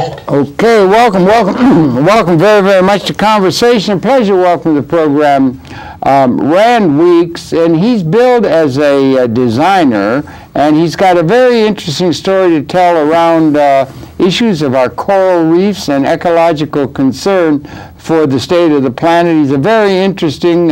Okay, welcome very, very much to Conversation. A pleasure welcome to the program Rand Weeks, and he's billed as a designer, and he's got a very interesting story to tell around issues of our coral reefs and ecological concern for the state of the planet. He's a very interesting,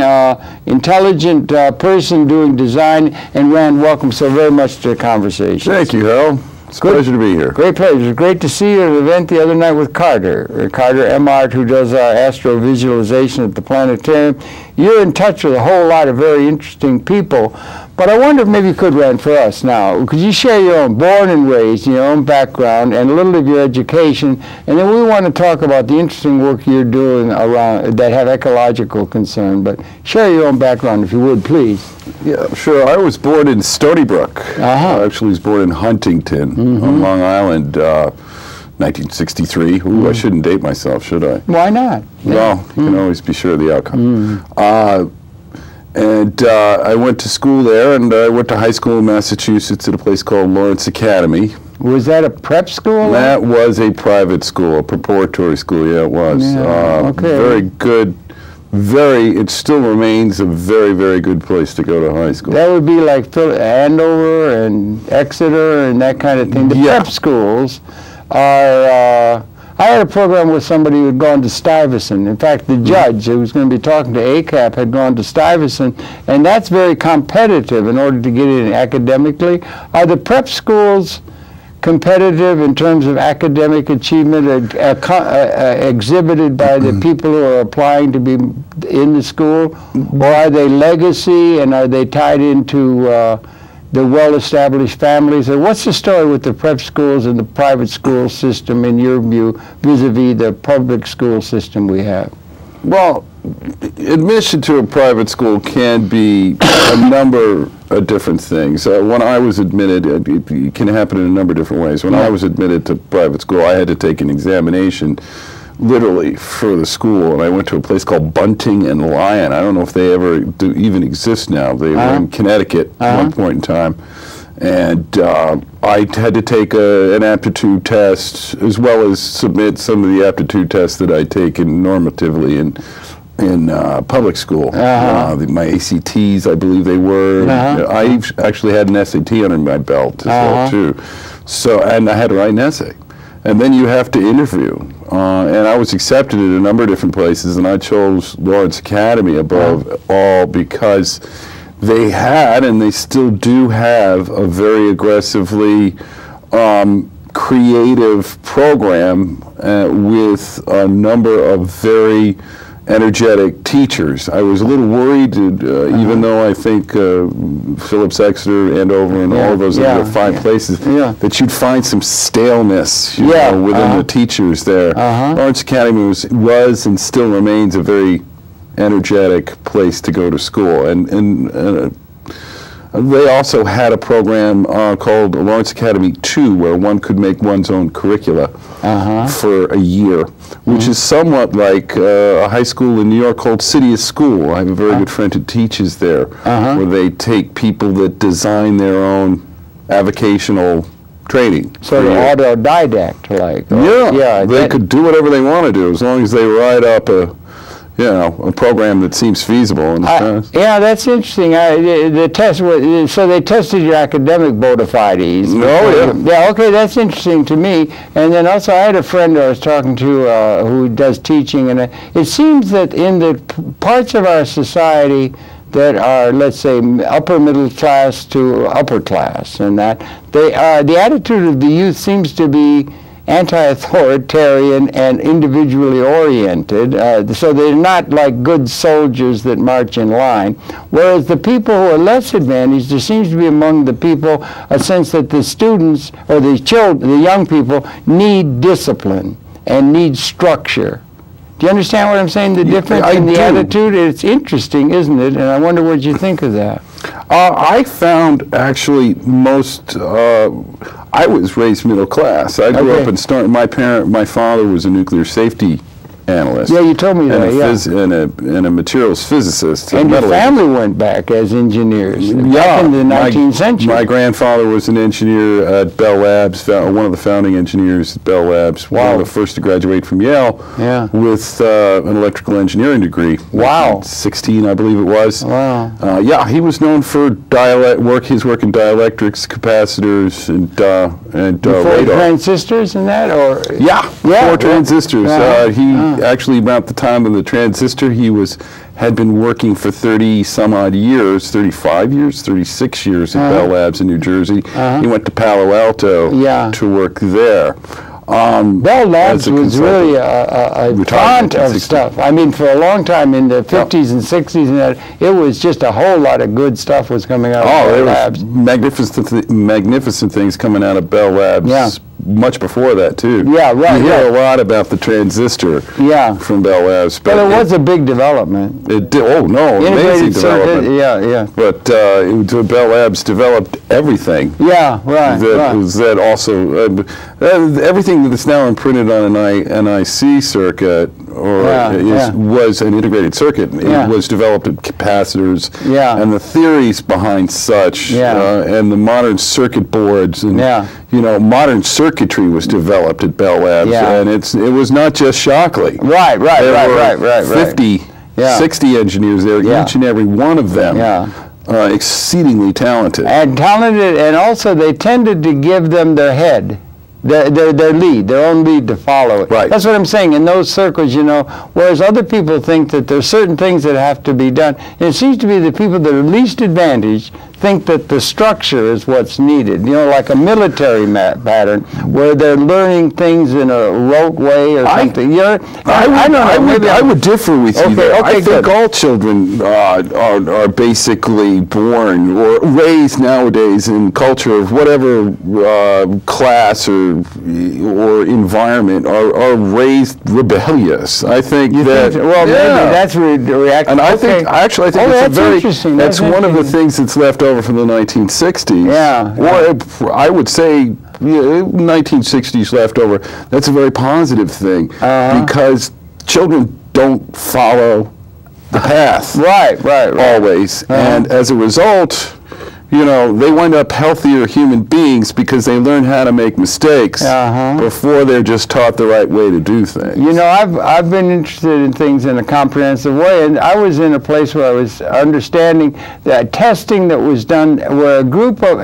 intelligent person doing design, and Rand, welcome so very much to Conversation. Thank you, Harold. It's a pleasure to be here. Great pleasure. Great to see you at an event the other night with Carter Emmart, who does our astrovisualization at the planetarium. You're in touch with a whole lot of very interesting people, but I wonder if maybe you could, Rand, for us now, could you share your own born and raised, your own background, and a little of your education, and then we want to talk about the interesting work you're doing around that have ecological concern, but share your own background if you would, please. Yeah, sure. I was born in Stony Brook. I actually was born in Huntington on Long Island, 1963. Ooh, I shouldn't date myself, should I? Why not? Well, you can always be sure of the outcome. I went to school there, and I went to high school in Massachusetts at a place called Lawrence Academy. Was that a prep school? That was a private school, a preparatory school, yeah, it was. Yeah, okay. Very good. It still remains a very, very good place to go to high school. That would be like Andover and Exeter and that kind of thing. The prep schools are, I had a program with somebody who had gone to Stuyvesant. In fact, the judge who was going to be talking to ACAP had gone to Stuyvesant, and that's very competitive in order to get in academically. Are the prep schools competitive in terms of academic achievement exhibited by the people who are applying to be in the school? Or are they legacy, and are they tied into the well-established families? Or what's the story with the prep schools and the private school system, in your view, vis-a-vis the public school system we have? Well, admission to a private school can be a number of different things. When I was admitted, it can happen in a number of different ways. When I was admitted to private school, I had to take an examination literally for the school, and I went to a place called Bunting and Lyon. I don't know if they ever even exist now. They were in Connecticut at one point in time. And I had to take an aptitude test, as well as submit some of the aptitude tests that I'd taken normatively in public school. My ACTs, I believe they were. I actually had an SAT under my belt as well, too. So, and I had to write an essay. And then you have to interview. And I was accepted at a number of different places, and I chose Lawrence Academy above all because they had, and they still do have, a very aggressively creative program with a number of very energetic teachers. I was a little worried, even though I think Phillips Exeter, Andover, and all of those other fine places, that you'd find some staleness within the teachers there. Lawrence Academy was and still remains a very energetic place to go to school, and they also had a program called Lawrence Academy 2, where one could make one's own curricula for a year, which is somewhat like a high school in New York called City School. I have a very good friend who teaches there, where they take people that design their own avocational training. Sort of autodidact, like. They could do whatever they want to do, as long as they write up a program that seems feasible in the past. Yeah, that's interesting. The test was, so they tested your academic bona fides. Yeah, okay, that's interesting to me. And then also I had a friend I was talking to who does teaching, and it seems that in the parts of our society that are, let's say, upper middle class to upper class, and that the attitude of the youth seems to be anti-authoritarian and individually oriented, so they're not like good soldiers that march in line. Whereas the people who are less advantaged, there seems to be among the people a sense that the students or the young people need discipline and need structure. Do you understand what I'm saying? The difference in the attitude? It's interesting, isn't it? And I wonder what you think of that. I found actually I was raised middle class. I grew up in my father was a nuclear safety analyst. Yeah, you told me that, And a materials physicist. And your family went back as engineers back in the 19th century. My grandfather was an engineer at Bell Labs, one of the founding engineers at Bell Labs. Wow. One of the first to graduate from Yale with an electrical engineering degree. Wow. 16, I believe it was. Wow. Yeah, he was known for his work in dielectrics, capacitors, and radar. Transistors and that, or four transistors. He actually, about the time of the transistor, had been working for 30 some odd years, 35 years, 36 years at Bell Labs in New Jersey. He went to Palo Alto to work there. Bell Labs was really a font of stuff. I mean, for a long time in the 50s and 60s, and that, it was just a whole lot of good stuff was coming out of Bell Labs. Magnificent things coming out of Bell Labs. Yeah. Much before that, too. Yeah, right. You hear a lot about the transistor from Bell Labs. But it was a big development. It did. Oh, no, amazing development. But Bell Labs developed everything. Yeah, right. That also, everything that's now imprinted on an NIC circuit was an integrated circuit. It was developed at capacitors. And the theories behind such, and the modern circuit boards, and modern circuitry was developed at Bell Labs, and it was not just Shockley. Right. 50, 60 engineers there, each and every one of them. Exceedingly talented. And also they tended to give them their head. Their lead, their own lead to follow it. Right. That's what I'm saying. In those circles, whereas other people think that there's certain things that have to be done, and it seems to be the people that are least advantaged think that the structure is what's needed. Like a military pattern where they're learning things in a rote way or something. I would differ with you there. I think all children are basically born or raised nowadays in culture of whatever class or environment are raised rebellious. I think maybe that's reaction. And I think that's one of the things that's left over from the 1960s. Or I would say 1960s leftover. That's a very positive thing because children don't follow the path. Right. Always. And as a result, they wind up healthier human beings because they learn how to make mistakes before they're just taught the right way to do things. I've been interested in things in a comprehensive way, and I was in a place where I was understanding that testing that was done where a group of,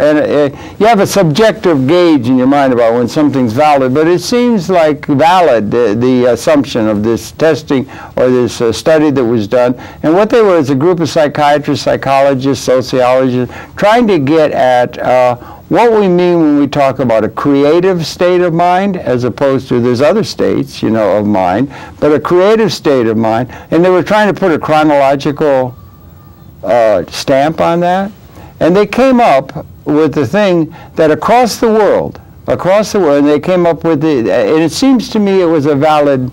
you have a subjective gauge in your mind about when something's valid, but it seems like valid, the assumption of this testing or this study that was done. And what they were is a group of psychiatrists, psychologists, sociologists, trying to get at what we mean when we talk about a creative state of mind, as opposed to there's other states, of mind, but a creative state of mind. And they were trying to put a chronological stamp on that. And they came up with the thing that across the world, and they came up with and it seems to me it was a valid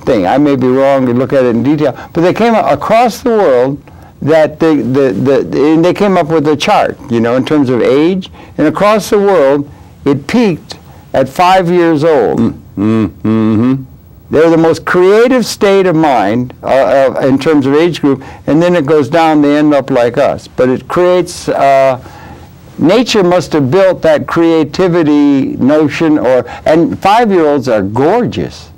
thing. I may be wrong to look at it in detail, but they came up across the world that and they came up with a chart, in terms of age, and across the world, it peaked at 5 years old. They're the most creative state of mind in terms of age group, and then it goes down, they end up like us. But it creates, nature must have built that creativity notion, and 5-year-olds are gorgeous.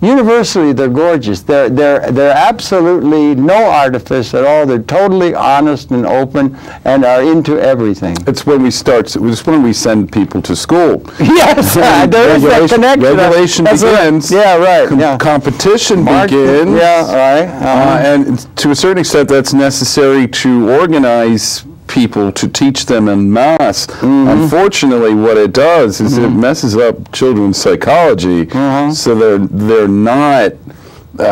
Universally, they're gorgeous. They're absolutely no artifice at all. They're totally honest and open and are into everything. It's when we send people to school. Yes, there is that connection. Regulation begins. Competition begins. And to a certain extent, that's necessary to organize people, to teach them en masse. Unfortunately, what it does is it messes up children's psychology, so they're not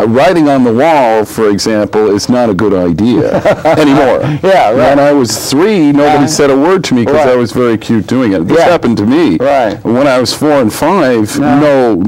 writing on the wall, for example, is not a good idea anymore. When I was 3, nobody said a word to me because I was very cute doing it. This happened to me. When I was 4 and 5, no.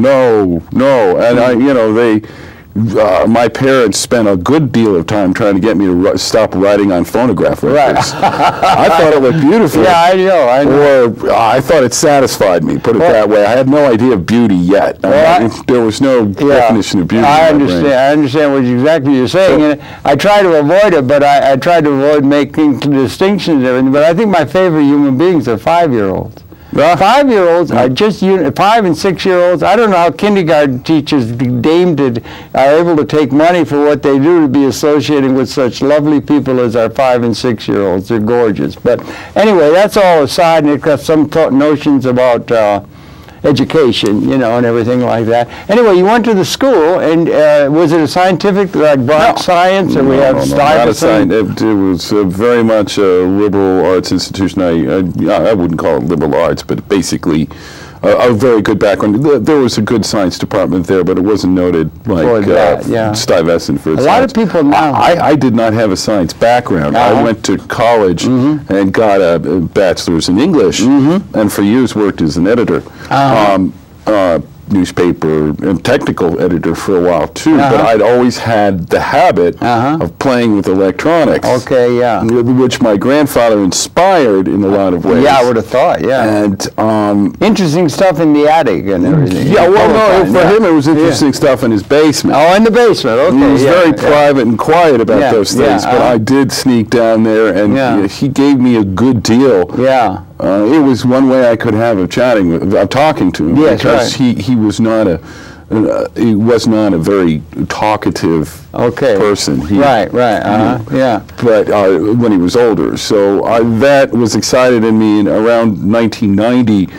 And my parents spent a good deal of time trying to get me to stop writing on phonograph records. I thought it looked beautiful. Yeah, I know. Or I thought it satisfied me, put it that way. I had no idea of beauty yet. There was no definition of beauty. I understand exactly what you're saying. And I try to avoid it, but I try to avoid making distinctions and everything. But I think my favorite human beings are 5-year-olds. 5-year-olds are just 5 and 6-year-olds. I don't know how kindergarten teachers are able to take money for what they do to be associating with such lovely people as our 5 and 6-year-olds. They're gorgeous. But anyway, that's all aside, and it's got some notions about education, you know, and everything like that. Anyway, you went to the school, and was it a scientific, like Bronx science, or we have Stuyvesant? It was very much a liberal arts institution. I wouldn't call it liberal arts, but basically a very good background. There was a good science department there, but it wasn't noted like Stuyvesant for its A lot of people now. I did not have a science background. I went to college and got a bachelor's in English, and for years worked as an editor. Newspaper and technical editor for a while too, but I'd always had the habit of playing with electronics. Okay, yeah. Which my grandfather inspired in a lot of ways. Yeah, I would have thought, yeah. And interesting stuff in the attic and everything. Yeah, well, no, for him it was interesting stuff in his basement. Oh, in the basement, okay. He was very private and quiet about those things, but I did sneak down there, and he gave me a good deal. Yeah. It was one way I could have of talking to him, because he was not a very talkative person. But when he was older, so that was excited in me. And around 1990,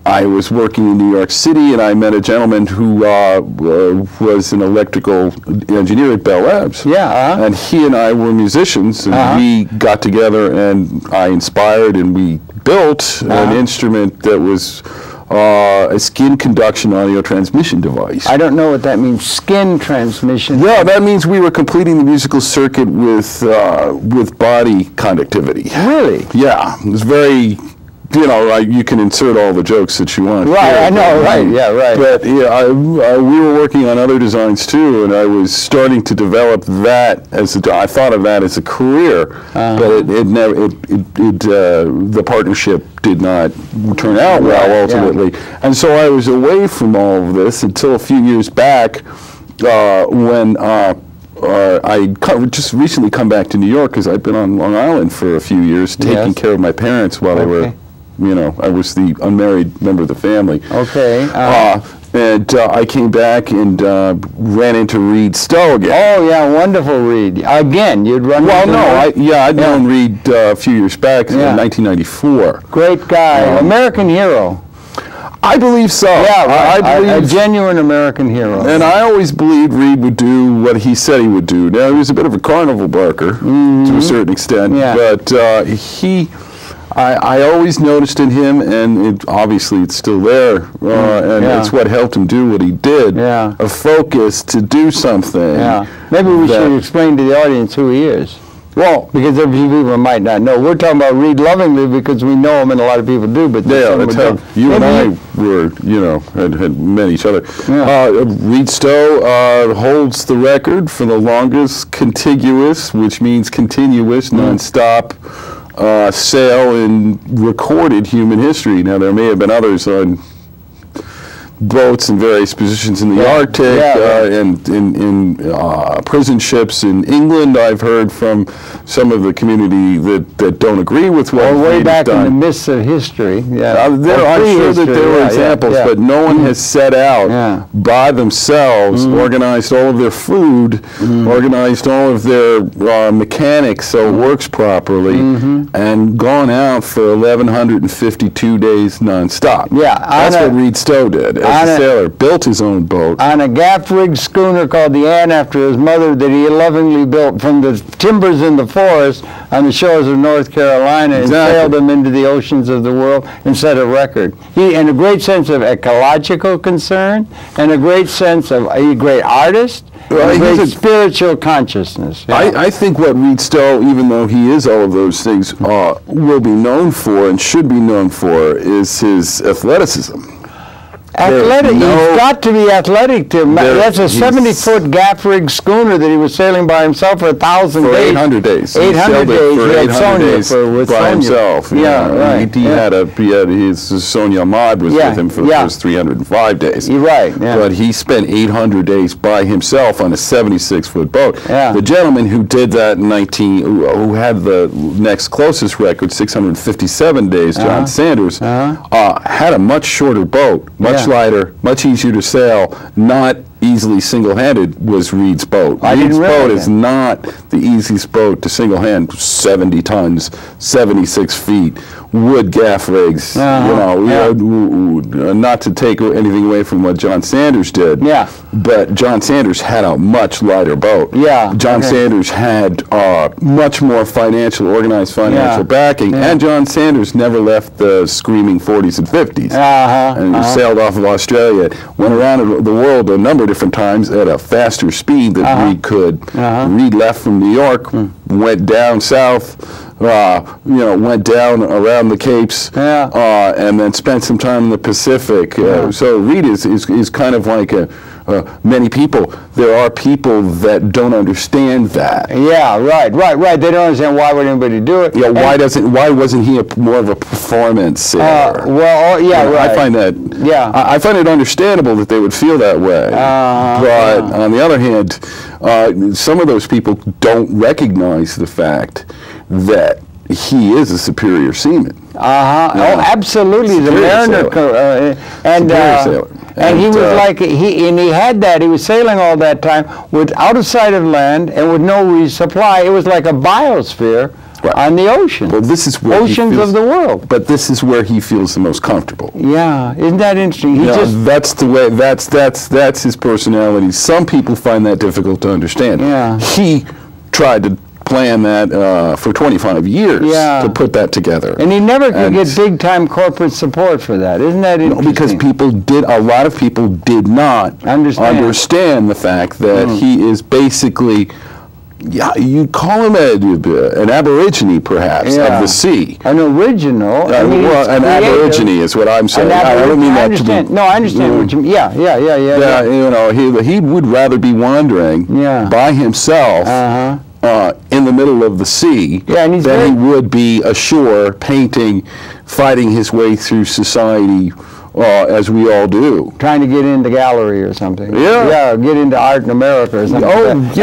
I was working in New York City, and I met a gentleman who was an electrical engineer at Bell Labs. Yeah. And he and I were musicians, and we got together, and I inspired, and we built an instrument that was a skin conduction audio transmission device. I don't know what that means. Skin transmission. Yeah, that means we were completing the musical circuit with body conductivity. Really? Yeah, it was very. You know, you can insert all the jokes that you want. Right, I know, right, yeah, right. But yeah, we were working on other designs too, and I was starting to develop that as I thought of that as a career, but the partnership did not turn out well ultimately. And so I was away from all of this until a few years back when I just recently come back to New York, because I've been on Long Island for a few years taking care of my parents while they were. You know, I was the unmarried member of the family. Okay. And I came back and ran into Reed Stowe again. Oh, yeah, wonderful Reed. Again, you'd run into I'd known Reed a few years back in 1994. Great guy. American hero. I believe so. Yeah, right. I believe a genuine American hero. And I always believed Reed would do what he said he would do. Now, he was a bit of a carnival barker to a certain extent, but I always noticed in him, and obviously it's still there, and it's what helped him do what he did, a focus to do something. Yeah. Maybe we should explain to the audience who he is. Well, because there are few people might not know. We're talking about Reed lovingly because we know him, and a lot of people do. But that's how you and I were, you know, had met each other. Reed Stowe holds the record for the longest contiguous, which means continuous, nonstop sail in recorded human history. Now, there may have been others on boats in various positions in the Arctic, and in prison ships in England. I've heard from some of the community that don't agree with what way back in the mists of history. I'm sure that there were examples, but no one has set out by themselves, organized all of their food, organized all of their mechanics so it works properly, and gone out for 1,152 days nonstop. Yeah, that's what Reed Stowe did. As a sailor, built his own boat. On a gaff-rigged schooner called the Anne, after his mother, that he lovingly built from the timbers in the forest on the shores of North Carolina, and sailed them into the oceans of the world and set a record. He, in a great sense of ecological concern, and a great sense of a great artist, a great spiritual consciousness. I think what Reed Stowe, even though he is all of those things, will be known for and should be known for is his athleticism. Athletic. He's got to be athletic. That's a 70-foot gaff rig schooner that he was sailing by himself for 1,000 days. 800 days. 800 days. For 800 days with by Sonia. himself. Yeah, right. He had his Sonia Ahmad was with him for the first 305 days. You're right. Yeah. But he spent 800 days by himself on a 76-foot boat. Yeah. The gentleman who did that who had the next closest record, 657 days, John Sanders, had a much shorter boat, much lighter, much easier to sail, not easily single-handed, was Reed's boat. Reed's boat is not the easiest boat to single-hand. 70 tons, 76 feet, wood gaff rigs. Not to take anything away from what John Sanders did. Yeah. But John Sanders had a much lighter boat. Yeah. John Sanders had much more organized financial backing, and John Sanders never left the screaming 40s and 50s. And he sailed off of Australia, went around the world a number of different times at a faster speed than Reed could. Reed left from New York, went down south, went down around the Capes, and then spent some time in the Pacific. So Reed is kind of like many people. There are people that don't understand that. Yeah, right. They don't understand why would anybody do it. Yeah, why wasn't he more of a performance sailor? I find that. Yeah, I find it understandable that they would feel that way. But on the other hand, some of those people don't recognize the fact that he is a superior seaman. Oh, absolutely. The mariner and he was like he had that. He was sailing all that time with out of sight of land and with no resupply. It was like a biosphere on the ocean. Well, this is where oceans of the world. But this is where he feels the most comfortable. Yeah, isn't that interesting? That's the way. That's his personality. Some people find that difficult to understand. Yeah, he tried to plan that for 25 years to put that together. And he never could get big-time corporate support for that. Isn't that interesting? Because a lot of people did not understand the fact that he is basically, you call him an aborigine, perhaps, of the sea. An original. An aborigine is what I'm saying. I don't mean that to be. No, I understand what you mean. He would rather be wandering by himself in the middle of the sea than he would be ashore painting, fighting his way through society as we all do. Trying to get into gallery or something. Yeah, get into art in America or something. All of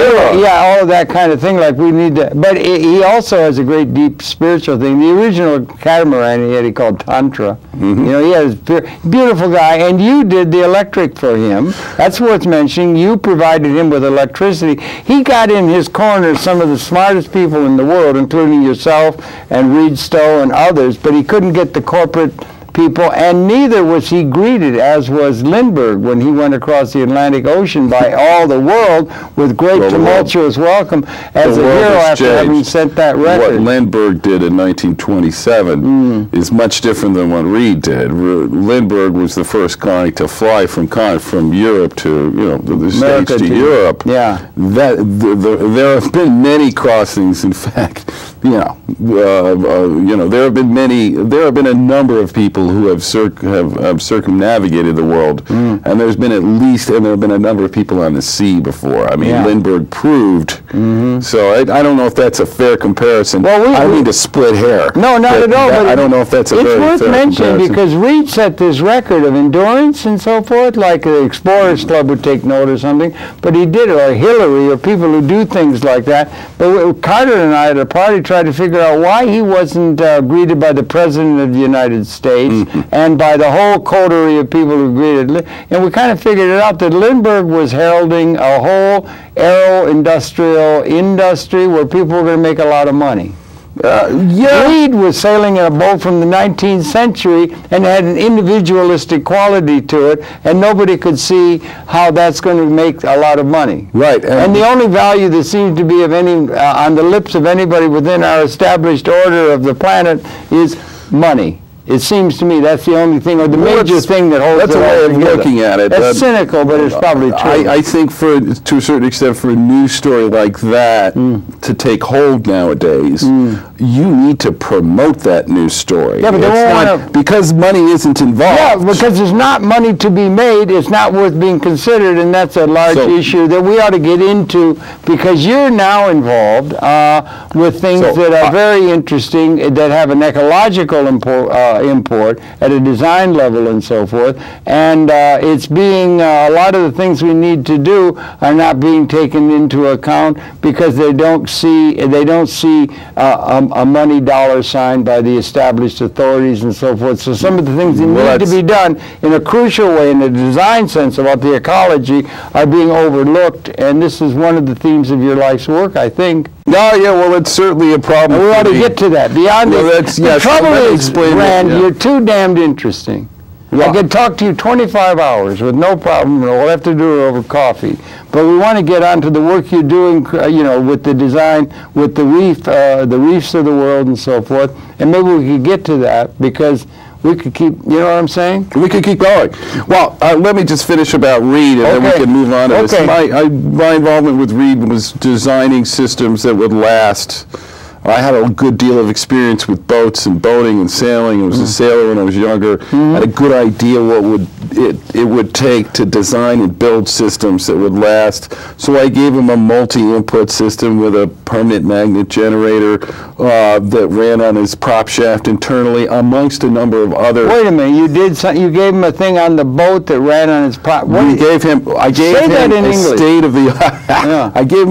that kind of thing. Like we need to. But he also has a great deep spiritual thing. The original catamaran he called Tantra. He has beautiful guy, and you did the electric for him. That's worth mentioning. You provided him with electricity. He got in his corner some of the smartest people in the world, including yourself and Reed Stowe and others, but he couldn't get the corporate people, and neither was he greeted, as was Lindbergh when he went across the Atlantic Ocean by all the world with great tumultuous welcome as a hero after having set that record. What Lindbergh did in 1927 is much different than what Reed did. Lindbergh was the first guy to fly from Europe to the States to Europe. Yeah, there have been many crossings. In fact, there have been a number of people who have circumnavigated the world, and there have been a number of people on the sea before. I mean, Lindbergh proved. So I don't know if that's a fair comparison. Well, I don't mean to split hair. No, not at all. But I don't know if that's a very fair comparison. It's worth mentioning because Reed set this record of endurance and so forth, like the Explorers Club would take note or something. But he did it, or Hillary, or people who do things like that. But Carter and I at a party tried to figure out why he wasn't greeted by the President of the United States and by the whole coterie of people who greeted. And we kind of figured it out that Lindbergh was heralding a whole aero-industrial industry where people were going to make a lot of money. Reed was sailing in a boat from the 19th century and had an individualistic quality to it, and nobody could see how that's going to make a lot of money. Right. And the only value that seems to be of any on the lips of anybody within our established order of the planet is money. It seems to me that's the only thing, or the major thing that holds it all together. That's a way of looking at it. That's cynical, but it's probably true. I think to a certain extent, for a news story like that to take hold nowadays, you need to promote that news story. Yeah, but they won't want to, because money isn't involved. Yeah, because there's not money to be made. It's not worth being considered, and that's a large issue that we ought to get into, because you're now involved with things that are very interesting, that have an ecological import at a design level and so forth. And it's being a lot of the things we need to do are not being taken into account because they don't see a money dollar sign by the established authorities and so forth. So some of the things that need to be done in a crucial way, in a design sense about the ecology, are being overlooked. And this is one of the themes of your life's work, I think. No, yeah, well, it's certainly a problem. And we ought to get to that. Beyond the trouble is, Rand, you're too damned interesting. I could talk to you 25 hours with no problem. We'll have to do it over coffee. But we want to get on to the work you're doing, with the design, with the reefs of the world and so forth. And maybe we could get to that, because we could keep, you know what I'm saying? We could keep going. Well, let me just finish about Reed, and then we can move on to this. My involvement with Reed was designing systems that would last. I had a good deal of experience with boats and boating and sailing. I was a sailor when I was younger. I had a good idea what it would take to design and build systems that would last. So I gave him a multi-input system with a permanent magnet generator that ran on his prop shaft internally, amongst a number of other. Wait a minute, you did something. You gave him a thing on the boat that ran on his prop. I gave him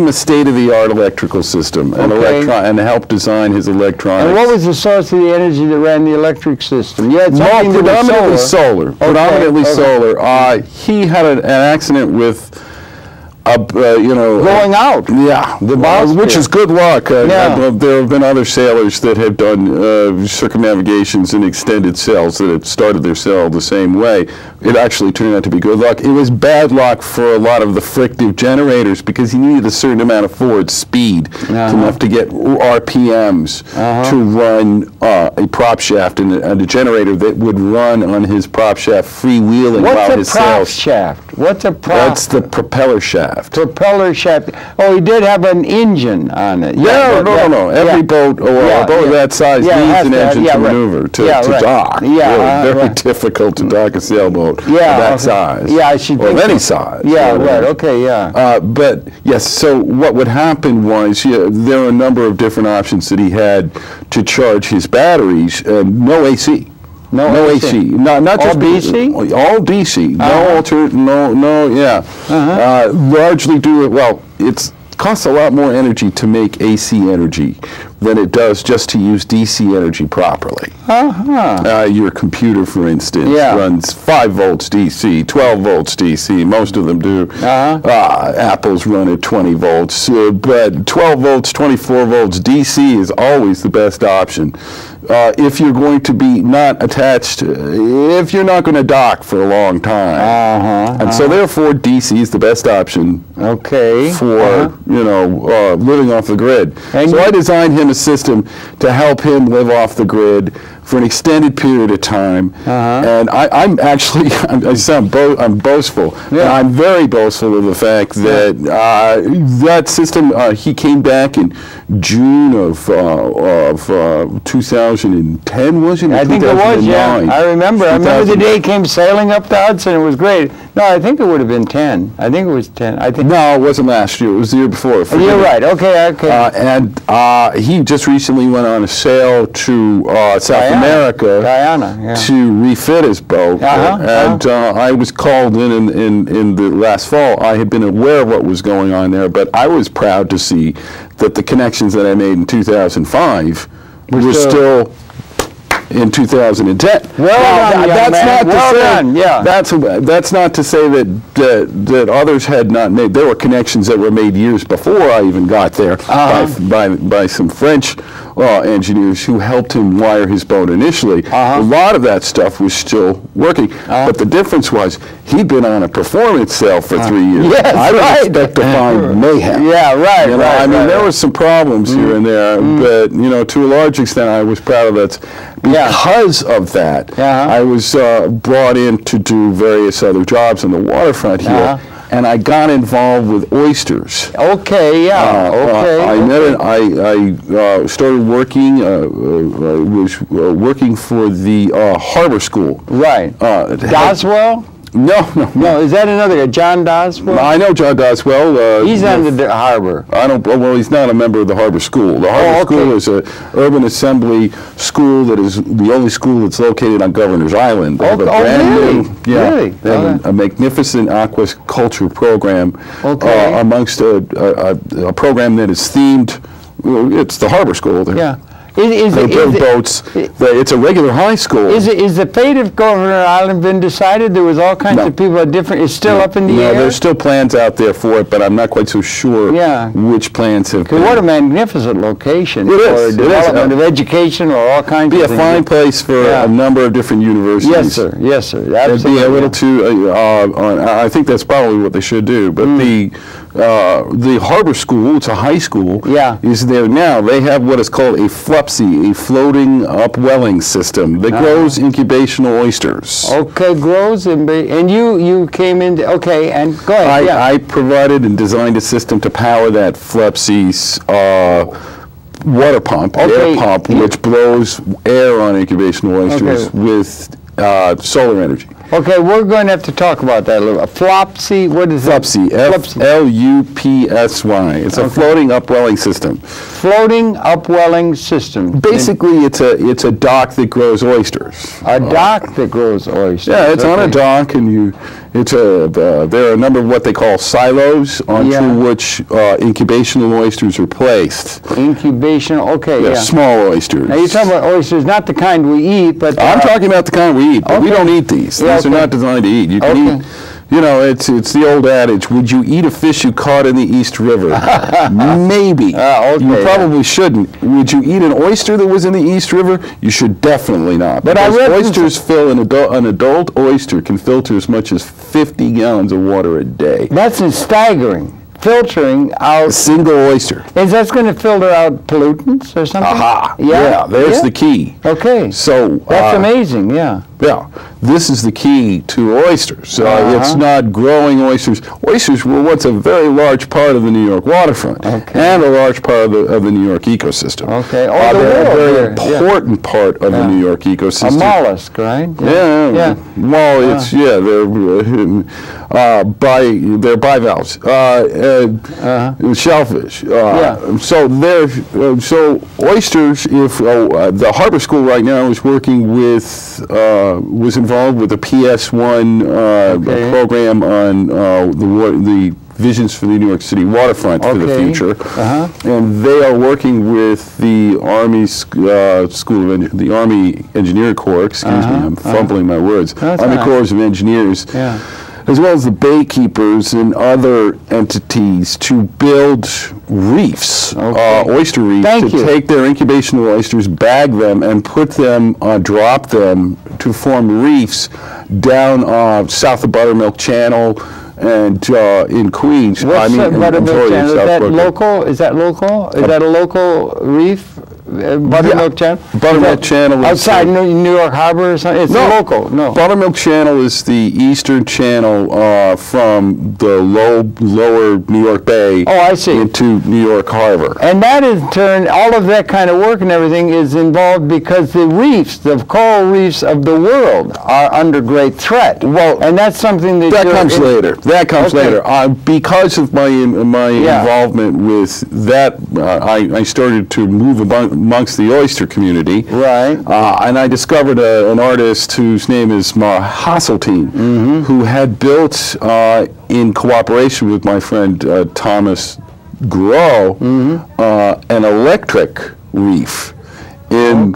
a state-of-the-art electrical system, and helped design his electronics. And what was the source of the energy that ran the electric system? You had something predominantly solar. Predominantly solar. He had an accident with going out. Yeah, which is good luck. There have been other sailors that have done circumnavigations and extended sails that have started their sail the same way. It actually turned out to be good luck. It was bad luck for a lot of the frictive generators, because he needed a certain amount of forward speed enough to get RPMs to run a prop shaft and a generator that would run on his prop shaft freewheeling while his sails. What's a prop shaft? What's a prop? That's the propeller shaft. Propeller shaft. Oh, he did have an engine on it. No. Every boat, or a boat of that size, needs an engine to maneuver, to dock. Very difficult to dock a sailboat of that size. Yeah, I should think. Or any size. But yes, so what would happen was, there are a number of different options that he had to charge his batteries. No AC. No AC. Not just DC? All DC. Largely it costs a lot more energy to make AC energy than it does just to use DC energy properly. Your computer, for instance, runs 5 volts DC, 12 volts DC. Most of them do. Apple's run at 20 volts, but 12 volts, 24 volts DC is always the best option. If you're going to be not attached, if you're not going to dock for a long time. And so therefore DC is the best option for living off the grid. So I designed him a system to help him live off the grid for an extended period of time. And I'm actually, I'm boastful. And I'm very boastful of the fact that that system, he came back in June of 2010, was it? I think it was, I remember. I remember the day he came sailing up the Hudson. It was great. No, I think it would have been 10. I think it was 10. No, it wasn't last year. It was the year before. You're right. Okay. And he just recently went on a sail to South America to refit his boat. And I was called in the last fall. I had been aware of what was going on there, but I was proud to see that the connections that I made in 2005 were still in 2010. That's not to say that others had not made. There were connections that were made years before I even got there by some French engineers who helped him wire his boat initially. A lot of that stuff was still working, but the difference was he'd been on a performance sail for 3 years. I don't expect to find mayhem. I mean, there were some problems here and there, but to a large extent, I was proud of that. Because of that, I was brought in to do various other jobs on the waterfront here. and I got involved with oysters. Okay, yeah. I started working. Was working for the harbor school. Right. Doswell? No. Is that another guy, John Doswell? I know John Doswell. He's on the harbor. I don't. Well, he's not a member of the harbor school. The harbor school is an urban assembly school that is the only school that's located on Governor's Island. They have a brand new, really? They have a magnificent aquaculture program amongst a program that is themed. It's the harbor school. Yeah. They build boats. It's a regular high school. Is the fate of Governor Island been decided? There was all kinds of people at different. It's still up in the air. There's still plans out there for it, but I'm not quite so sure which plans have been. What a magnificent location for development of education or all kinds of things. Be a fine place for a number of different universities. Yes, sir. Yes, sir. Absolutely. It'd be a little too. I think that's probably what they should do. But the harbor school, it's a high school, is there now. They have what is called a FLUPSI, a floating upwelling system that grows incubational oysters. Okay, grows and you came in. Okay, and go ahead. I provided and designed a system to power that FLUPSI's water pump, air pump, which blows air on incubational oysters with solar energy. Okay, we're going to have to talk about that a little. A FLUPSI, what is that? FLUPSI, F-L-U-P-S-Y. It's a floating upwelling system. Floating upwelling system. Basically, it's a dock that grows oysters. A dock that grows oysters. Yeah, it's on a dock, and there are a number of what they call silos onto which incubational oysters are placed. Incubation, okay, small oysters. Now you're talking about oysters, not the kind we eat, but I'm talking about the kind we eat, but we don't eat these. These are not designed to eat. You can eat. You know, it's the old adage, would you eat a fish you caught in the East River? Maybe. You probably shouldn't. Would you eat an oyster that was in the East River? You should definitely not. But oysters fill, an adult oyster can filter as much as 50 gallons of water a day. That's staggering. Filtering out... A single oyster. Is that going to filter out pollutants or something? Aha. Yeah, there's the key. Okay. So... That's amazing, Yeah, this is the key to oysters. It's not growing oysters. Oysters were once a very large part of the New York waterfront and a large part of the New York ecosystem. Okay. They're a very important part of the New York ecosystem. A mollusk, right? Yeah. Well, they're bivalves. Shellfish. So oysters. If the harbor school right now is working with was involved with the PS1 program on the visions for the New York City waterfront for the future, and they are working with the Army the Army Engineer Corps. Excuse me, I'm fumbling my words. Army Corps of Engineers. As well as the baykeepers and other entities to build reefs, oyster reefs, to take their incubational oysters, bag them, and put them, drop them to form reefs down south of Buttermilk Channel and in Queens. Buttermilk Channel? Is that local? Is that a local reef? Buttermilk Channel? Buttermilk Channel is outside New York Harbor or something? It's local. No. Buttermilk Channel is the eastern channel from the lower New York Bay into New York Harbor. And that in turn, all of that kind of work and everything is involved because the reefs, the coral reefs of the world are under great threat. Well, and that's something that comes later. That comes later. Because of my involvement with that, I started to move amongst the oyster community. Right. And I discovered an artist whose name is Ma Hasseltine, who had built, in cooperation with my friend Thomas Grow, an electric reef on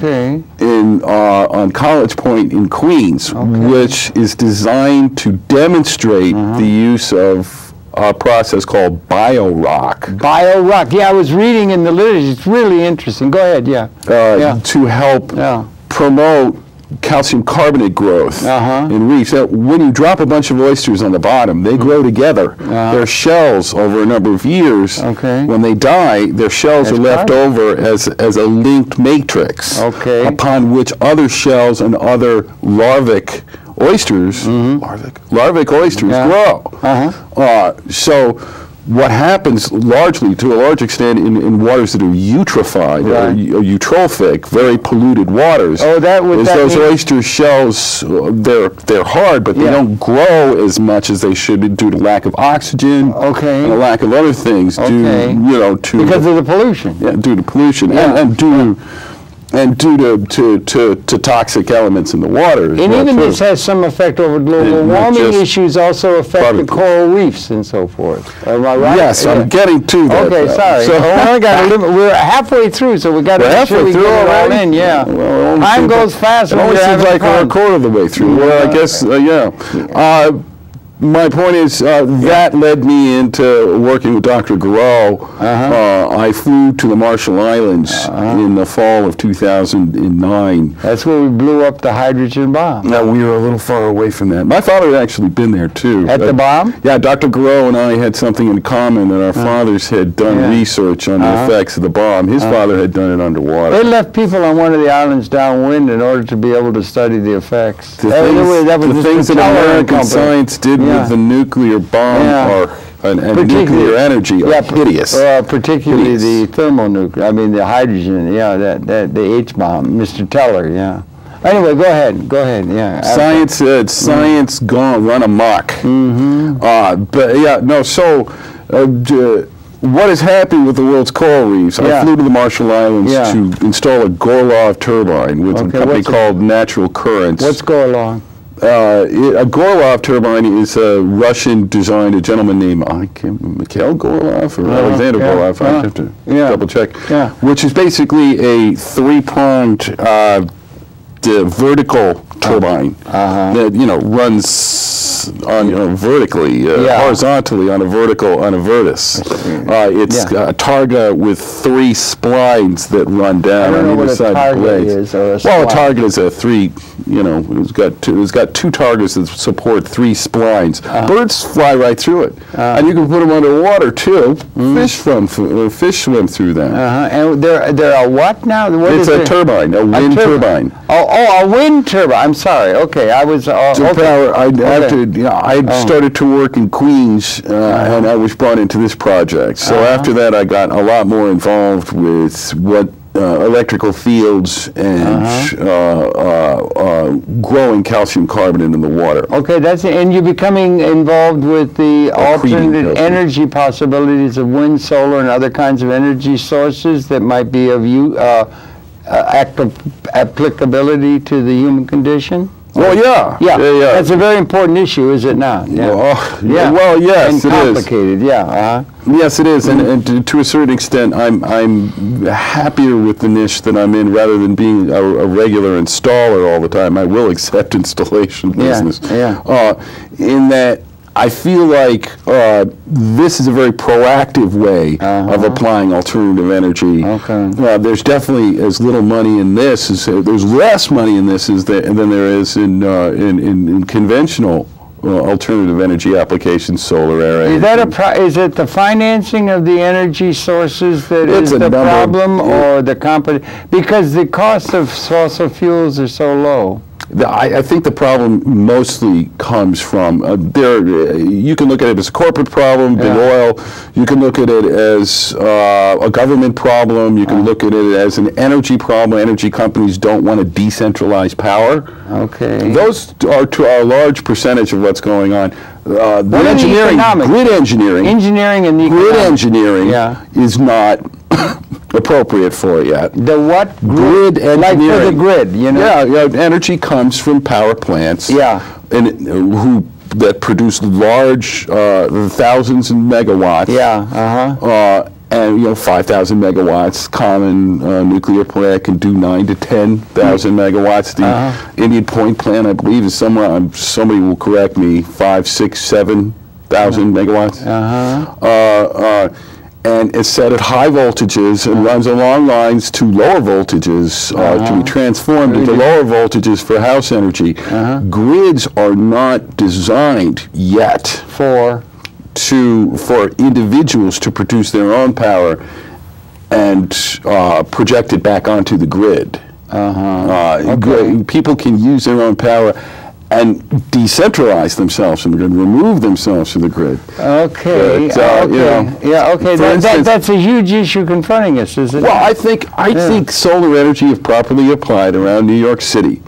College Point in Queens, which is designed to demonstrate the use of a process called biorock. Biorock, I was reading in the literature. It's really interesting. Go ahead, to help promote calcium carbonate growth in reefs. So when you drop a bunch of oysters on the bottom, they grow together. Their shells, over a number of years, when they die, their shells are left over as a linked matrix, upon which other shells and other larvic oysters, larvic oysters grow. So what happens largely, to a large extent, in waters that are eutrophied or eutrophic, very polluted waters, is those oyster shells, they're hard, but they don't grow as much as they should due to lack of oxygen and a lack of other things because of the pollution. Yeah, due to pollution and due to toxic elements in the water. And even this has some effect over global warming issues, also affect the coral reefs and so forth. Am I right? Yes, I'm getting to that. Okay, sorry. So we're halfway through, so we got to make sure we get it all in. Yeah. Well, time goes fast. It only seems like we're a quarter of the way through. Well, I guess, my point is that led me into working with Dr. Garreau. I flew to the Marshall Islands in the fall of 2009. That's where we blew up the hydrogen bomb. Now, we were a little far away from that. My father had actually been there, too. At the bomb? Yeah, Dr. Garreau and I had something in common, that our fathers had done research on the effects of the bomb. His father had done it underwater. They left people on one of the islands downwind in order to be able to study the effects. The things that American science did with the nuclear bomb and nuclear energy are hideous. Particularly the thermonuclear, I mean the hydrogen, the H-bomb, Mr. Teller, Anyway, go ahead, Science gone, run amok. What is happening with the world's coral reefs? I flew to the Marshall Islands to install a Gorlov turbine with a company called Natural Currents. What's Gorlov? A Gorlov turbine is a Russian designed, a gentleman named Mikhail Gorlov or Alexander Gorlov, I have to double check, which is basically a three-pronged vertical turbine that runs on vertically, horizontally on a vertice. It's a targa with three splines that run down on either side of the blade. Well, a target is a three. It's got two targets that support three splines. Birds fly right through it, and you can put them underwater too. Fish swim through them. And they're a what now? It's a turbine, a wind turbine. Oh, a wind turbine. I'm sorry. Okay, I was. I started to work in Queens, and I was brought into this project. So after that, I got a lot more involved with what electrical fields and growing calcium carbonate in the water. Okay, and you're becoming involved with the alternate energy possibilities of wind, solar, and other kinds of energy sources that might be of applicability to the human condition? Well, yeah. That's a very important issue, is it not? Well, yes, and complicated. Yes, it is, and to a certain extent, I'm happier with the niche that I'm in rather than being a regular installer all the time. I will accept installation business. In that, I feel like this is a very proactive way of applying alternative energy. There's definitely as little money in this there's less money in this than there is in conventional alternative energy applications, solar array. Is it the financing of the energy sources that is the problem, or the because the cost of fossil fuels are so low? I think the problem mostly comes from you can look at it as a corporate problem, big oil. You can look at it as a government problem. You can look at it as an energy problem. Energy companies don't want to decentralize power. Those are to a large percentage of what's going on. The engineering, grid engineering, is not appropriate for it yet. The what? Grid engineering. Like for the grid, energy comes from power plants. That produce large, thousands of megawatts. And 5,000 megawatts. Common nuclear plant can do 9,000 to 10,000 megawatts. The Indian Point plant, I believe, is somewhere. Somebody will correct me. 5,000, 6,000, 7,000 megawatts. And it's set at high voltages and runs along lines to lower voltages to be transformed into lower voltages for house energy. Grids are not designed yet for individuals to produce their own power and project it back onto the grid. People can use their own power and decentralize themselves from the grid, remove themselves from the grid. Okay. But, okay. you know, yeah. Okay. That's a huge issue confronting us, isn't it? Well, I think solar energy, if properly applied around New York City,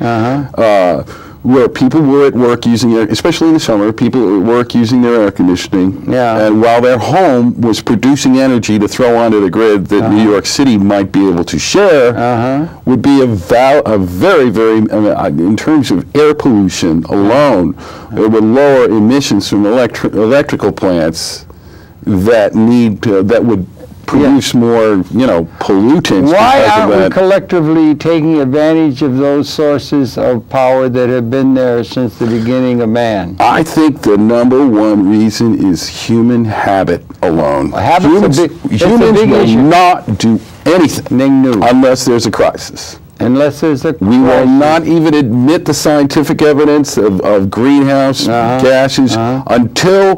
where people were at work using it, especially in the summer, people were at work using their air conditioning, and while their home was producing energy to throw onto the grid that New York City might be able to share, would be a very, very, in terms of air pollution alone, it would lower emissions from electrical plants that would produce more, pollutants. Why aren't we collectively taking advantage of those sources of power that have been there since the beginning of man? I think the number one reason is human habit alone. Humans will not do anything unless there's a crisis. Unless there's a crisis. We will not even admit the scientific evidence of greenhouse gases until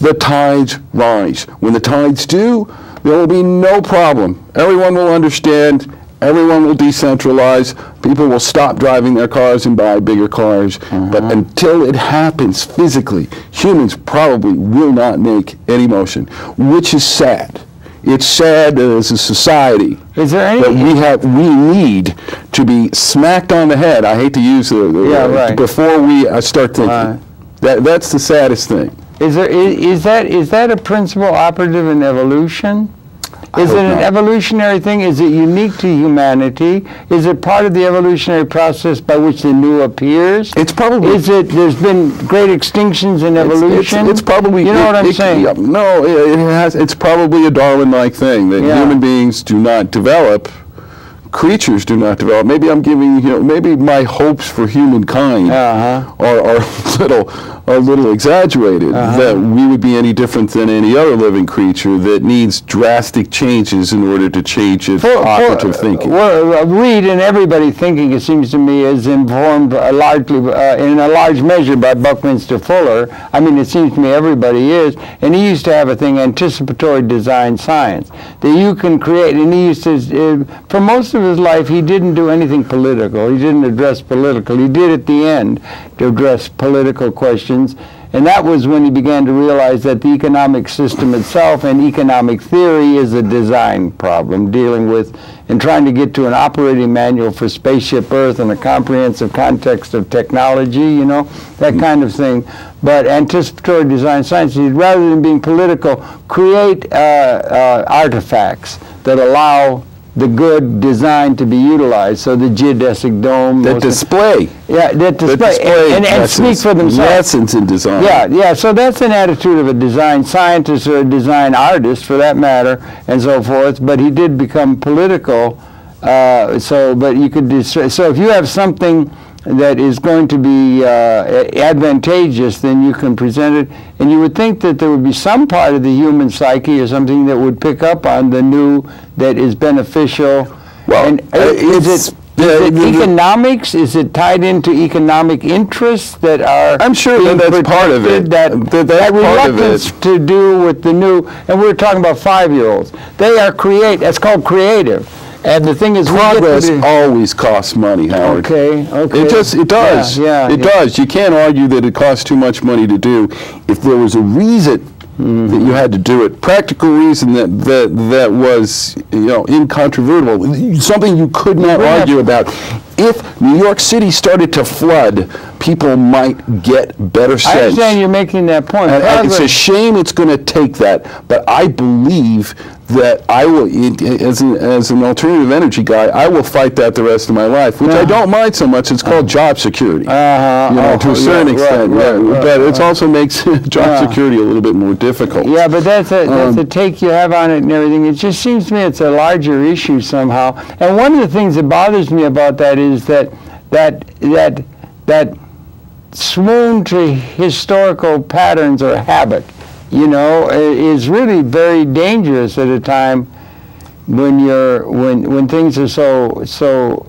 the tides rise. When the tides do, there will be no problem. Everyone will understand. Everyone will decentralize. People will stop driving their cars and buy bigger cars. But until it happens physically, humans probably will not make any motion, which is sad. It's sad that as a society that we need to be smacked on the head. I hate to use before we start thinking. That's the saddest thing. Is that a principle operative in evolution? Is it an evolutionary thing? Is it unique to humanity? Is it part of the evolutionary process by which the new appears? It's probably. There's been great extinctions in evolution? It's probably. You know what I'm saying? No, it's probably a Darwin-like thing that human beings do not develop. Creatures do not develop. Maybe I'm giving, maybe my hopes for humankind are a little exaggerated. That we would be any different than any other living creature that needs drastic changes in order to change its operative thinking. Well, Reed and everybody thinking, it seems to me, is informed largely, in a large measure, by Buckminster Fuller. I mean, it seems to me everybody is. And he used to have a thing, anticipatory design science, that you can create. And he used to, for most of his life, he didn't do anything political. He didn't address political. He did at the end to address political questions, and that was when he began to realize that the economic system itself and economic theory is a design problem, dealing with and trying to get to an operating manual for Spaceship Earth and a comprehensive context of technology, that kind of thing. But anticipatory design science, rather than being political, create artifacts that allow the good design to be utilized. So the geodesic dome. That display. That display. And speak for themselves. Lessons in design. Yeah. So that's an attitude of a design scientist or a design artist, for that matter, and so forth. But he did become political. But you could. So if you have something that is going to be advantageous, then you can present it. And you would think that there would be some part of the human psyche or something that would pick up on the new that is beneficial. Well, and is it economics? Is it tied into economic interests that are? I'm sure that's part of it. That reluctance to do with the new. And we're talking about 5-year-olds. They are that's called creative. And the thing is, progress always costs money, Howard. Okay. It does. It does. You can't argue that it costs too much money to do. If there was a reason that you had to do it, practical reason that was incontrovertible, something you could not argue about. If New York City started to flood, people might get better sense. I understand you're making that point. And it's a shame it's going to take that, but I believe that I will, as an alternative energy guy, I will fight that the rest of my life, which I don't mind so much. It's called job security, to a certain extent. But it also makes job security a little bit more difficult. Yeah, but that's a take you have on it and everything. It just seems to me it's a larger issue somehow. And one of the things that bothers me about that is that swoon to historical patterns or habit, is really very dangerous at a time when things are so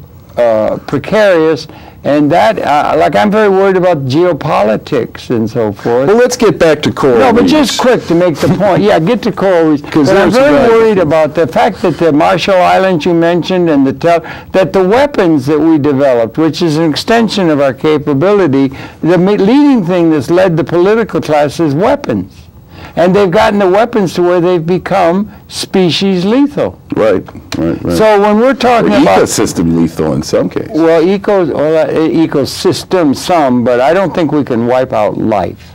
precarious And that, like, I'm very worried about geopolitics and so forth. Well, let's get back to coral reefs. No, but just quick to make the point. Yeah, get to coral reefs. But I'm very worried about the fact that the Marshall Islands you mentioned and that the weapons that we developed, which is an extension of our capability, the leading thing that's led the political class is weapons. And they've gotten the weapons to where they've become species lethal. Right. So when we're talking about ecosystem lethal in some cases. Well, ecosystem some, but I don't think we can wipe out life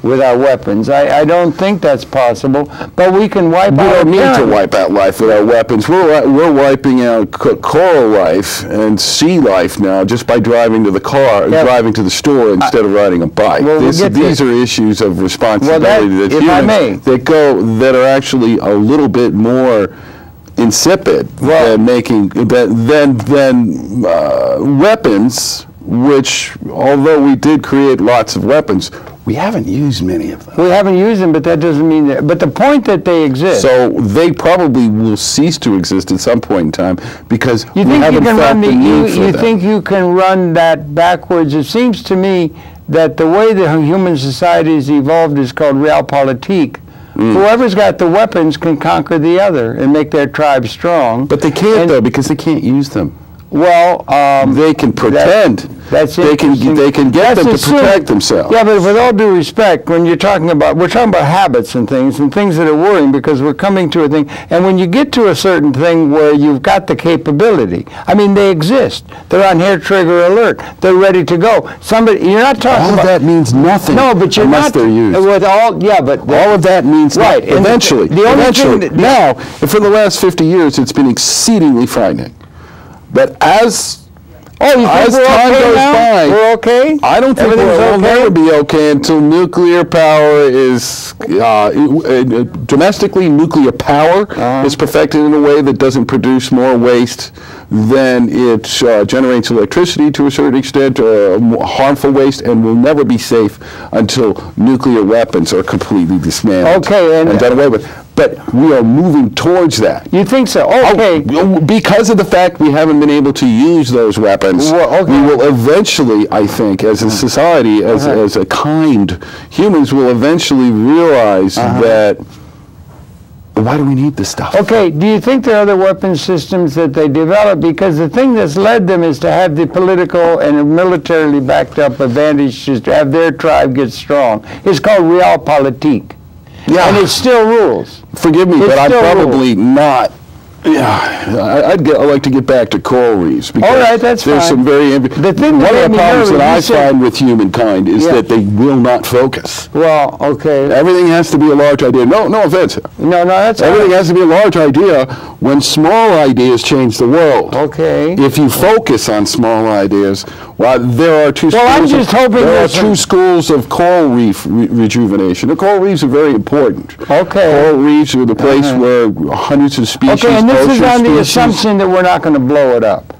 with our weapons. I don't think that's possible, but we can wipe out. We don't need to wipe out life with our weapons. We're wiping out coral life and sea life now just by driving to the car, driving to the store instead of riding a bike. Well, these are issues of responsibility that humans that are actually a little bit more insipid than weapons, which, although we did create lots of weapons, we haven't used many of them. We haven't used them, but that doesn't mean that. But the point that they exist. So they probably will cease to exist at some point in time because you think you can run you think you can run that backwards? It seems to me that the way the human society has evolved is called realpolitik. Whoever's got the weapons can conquer the other and make their tribe strong. But they can't, though, because they can't use them. Well, they can pretend. They can get them to protect themselves. Yeah, but with all due respect, when we're talking about habits and things that are worrying because we're coming to a thing. And when you get to a certain thing where you've got the capability, I mean, they exist. They're on hair trigger alert. They're ready to go. You're not talking about. All of that means nothing. No, but you're unless not. They're used. With all, yeah, but all of that means right. Nothing. Eventually, now, for the last 50 years, it's been exceedingly frightening. But as time goes by, we're okay? I don't think we'll never be okay until nuclear power is, domestically nuclear power is perfected in a way that doesn't produce more waste than it generates electricity to a certain extent, harmful waste, and will never be safe until nuclear weapons are completely dismantled and done away with. But we are moving towards that. You think so? Okay. Because of the fact we haven't been able to use those weapons, we will eventually, I think, as a society, as a kind, humans will eventually realize that, why do we need this stuff? Okay, do you think there are other weapon systems that they develop? Because the thing that's led them is to have the political and militarily backed up advantage to have their tribe get strong. It's called realpolitik. Yeah. And it still rules. Forgive me, but I'm probably not. I'd like to get back to coral reefs because all right, that's there's some very one of the problems that I find with humankind is that they will not focus. Well, okay. Everything has to be a large idea. No offense. No, that's everything has to be a large idea when small ideas change the world. Okay. If you focus on small ideas, well, there are two schools of coral reef rejuvenation. The coral reefs are very important. Okay. Coral reefs are the place where hundreds of species. Okay, and this is on the assumption that we're not going to blow it up.